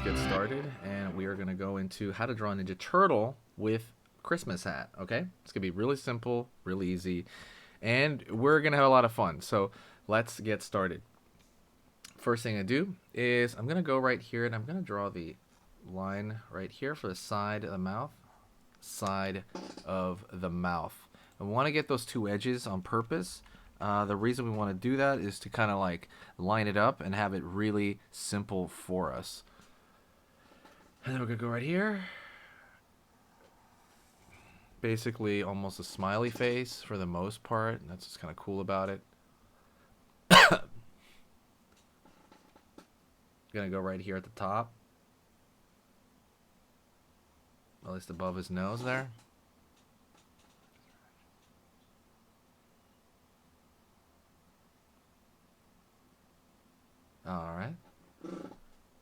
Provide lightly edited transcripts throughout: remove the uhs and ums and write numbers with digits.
get started, and we are going to go into how to draw a Ninja Turtle with Christmas hat, okay? It's going to be really simple, really easy, and we're going to have a lot of fun. So let's get started. First thing I do is I'm going to go right here, and I'm going to draw the line right here for the side of the mouth. Side of the mouth. I want to get those two edges on purpose. The reason we want to do that is to kind of like line it up and have it really simple for us. And then we're going to go right here. Basically almost a smiley face for the most part. That's what's kind of cool about it. Going to go right here at the top. At least above his nose there. Alright.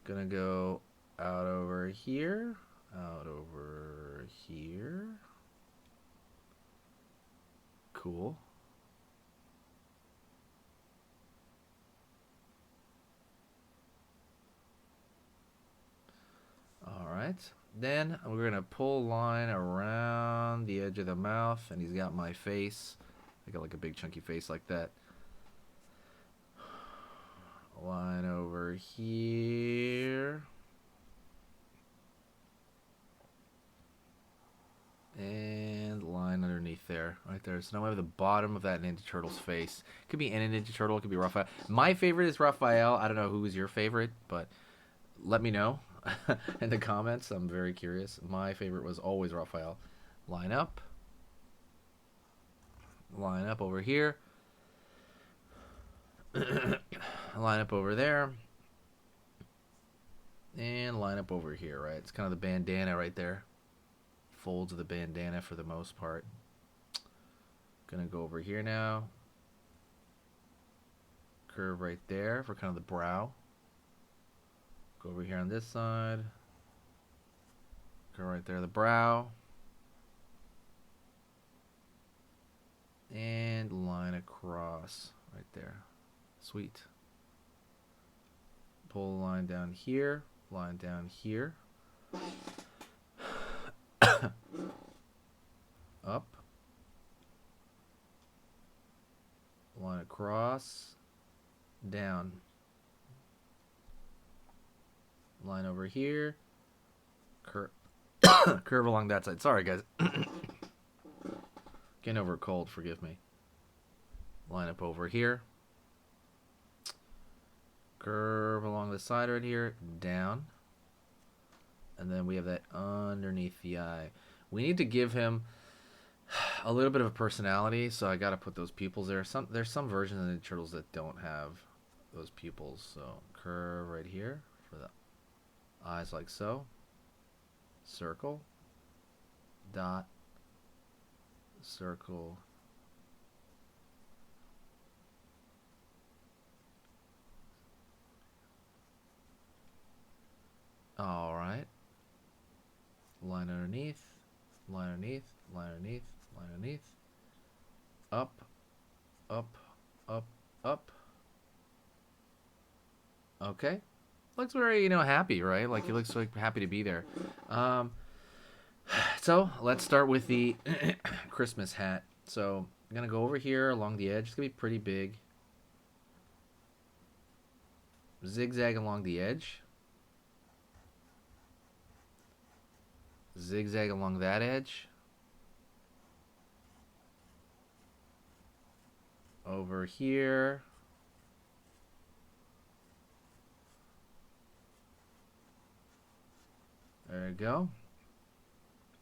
Gonna go out over here. Out over here. Cool. Alright. Then we're gonna pull a line around the edge of the mouth, and he's got my face. I got like a big chunky face like that. Line over here. And line underneath there. Right there. So now we have the bottom of that Ninja Turtle's face. It could be any Ninja Turtle. It could be Raphael. My favorite is Raphael. I don't know who is your favorite, but let me know in the comments. I'm very curious. My favorite was always Raphael. Line up. Line up over here. Line up over there. And line up over here, right? It's kind of the bandana right there. Folds of the bandana for the most part. Gonna go over here now. Curve right there for kind of the brow. Go over here on this side. Go right there, the brow. And line across right there. Sweet. Pull a line down here. Line down here. Up. Line across. Down. Line over here. Curve along that side. Sorry, guys. Getting over a cold, forgive me. Line up over here. Curve along the side right here. Down. And then we have that underneath the eye. We need to give him a little bit of a personality, so I got to put those pupils there. There's some versions of the turtles that don't have those pupils. So curve right here for the eyes like so. Circle. Dot. Circle. All right. Line underneath, line underneath, line underneath, line underneath. Up, up, up, up. Okay. Looks very, happy, right? Like he looks like happy to be there. So let's start with the Christmas hat. So I'm gonna go over here along the edge. It's gonna be pretty big. Zigzag along the edge. Zigzag along that edge. Over here. There we go.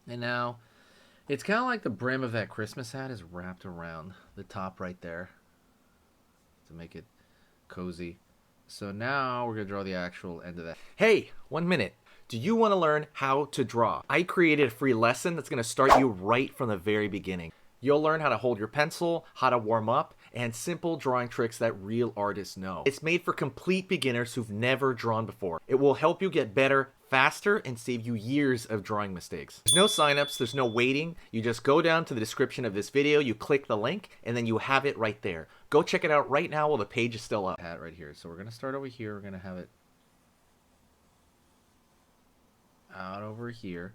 And now, it's kind of like the brim of that Christmas hat is wrapped around the top right there to make it cozy. So now we're going to draw the actual end of that. Hey, 1 minute. Do you want to learn how to draw? I created a free lesson that's going to start you right from the very beginning. You'll learn how to hold your pencil, how to warm up, and simple drawing tricks that real artists know. It's made for complete beginners who've never drawn before. It will help you get better faster and save you years of drawing mistakes. There's no signups, there's no waiting. You just go down to the description of this video, you click the link, and then you have it right there. Go check it out right now while the page is still up. Hat right here. So we're gonna start over here. We're gonna have it out over here.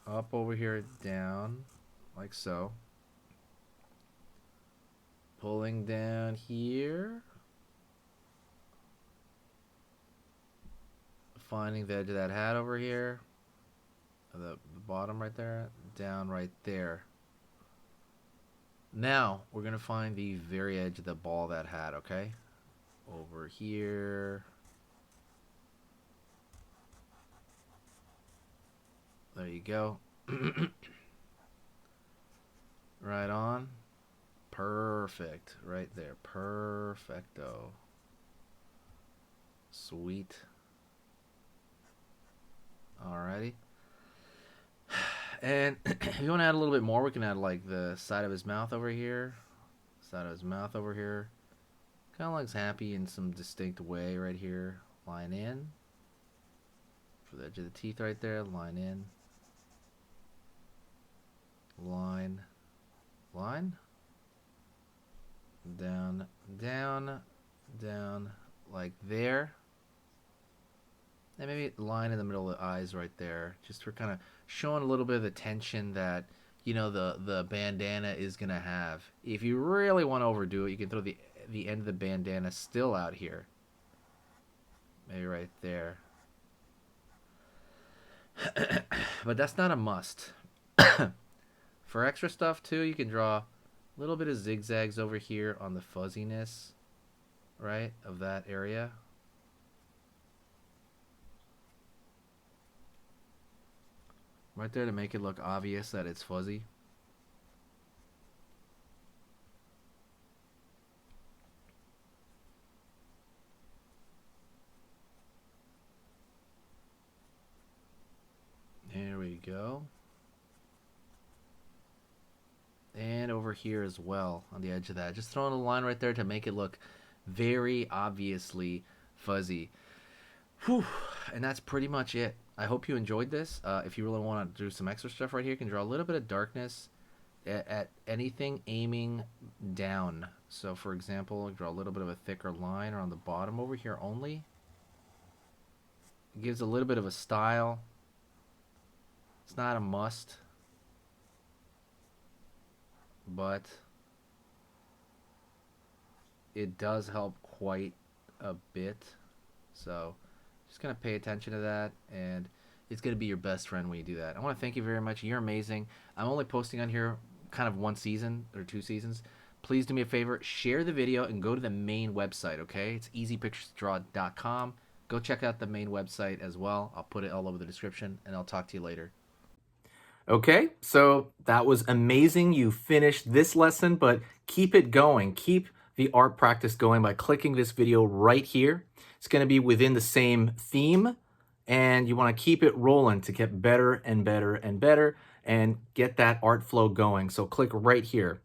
Up over here, down, like so. Pulling down here. Finding the edge of that hat over here. The bottom right there. Down right there. Now, we're going to find the very edge of the ball of that hat, okay? Over here. There you go. Right on. Perfect. Right there. Perfecto. Sweet. Alrighty. And if you want to add a little bit more, we can add like the side of his mouth over here. Side of his mouth over here. Kind of looks happy in some distinct way right here. Line in. For the edge of the teeth right there. Line in. Line. Line. Down. Down. Down. Like there. And maybe line in the middle of the eyes right there. Just for kind of showing a little bit of the tension that, you know, the bandana is going to have. If you really want to overdo it, you can throw the end of the bandana still out here. Maybe right there. But that's not a must. For extra stuff too, you can draw a little bit of zigzags over here on the fuzziness, right, of that area. Right there to make it look obvious that it's fuzzy. There we go. And over here as well on the edge of that. Just throwing a line right there to make it look very obviously fuzzy. Whew. And that's pretty much it. I hope you enjoyed this. If you really want to do some extra stuff right here, you can draw a little bit of darkness at anything aiming down. So for example, draw a little bit of a thicker line around the bottom over here only. It gives a little bit of a style. It's not a must, but it does help quite a bit. So just gonna pay attention to that, and it's gonna be your best friend when you do that. I want to thank you very much. You're amazing. I'm only posting on here kind of one season or 2 seasons. Please do me a favor, share the video and go to the main website, okay? It's easypicturesdraw.com. Go check out the main website as well. I'll put it all over the description, and I'll talk to you later. Okay, so that was amazing. You finished this lesson, but keep it going. Keep the art practice going by clicking this video right here. It's going to be within the same theme, and you want to keep it rolling to get better and better and better and get that art flow going. So click right here.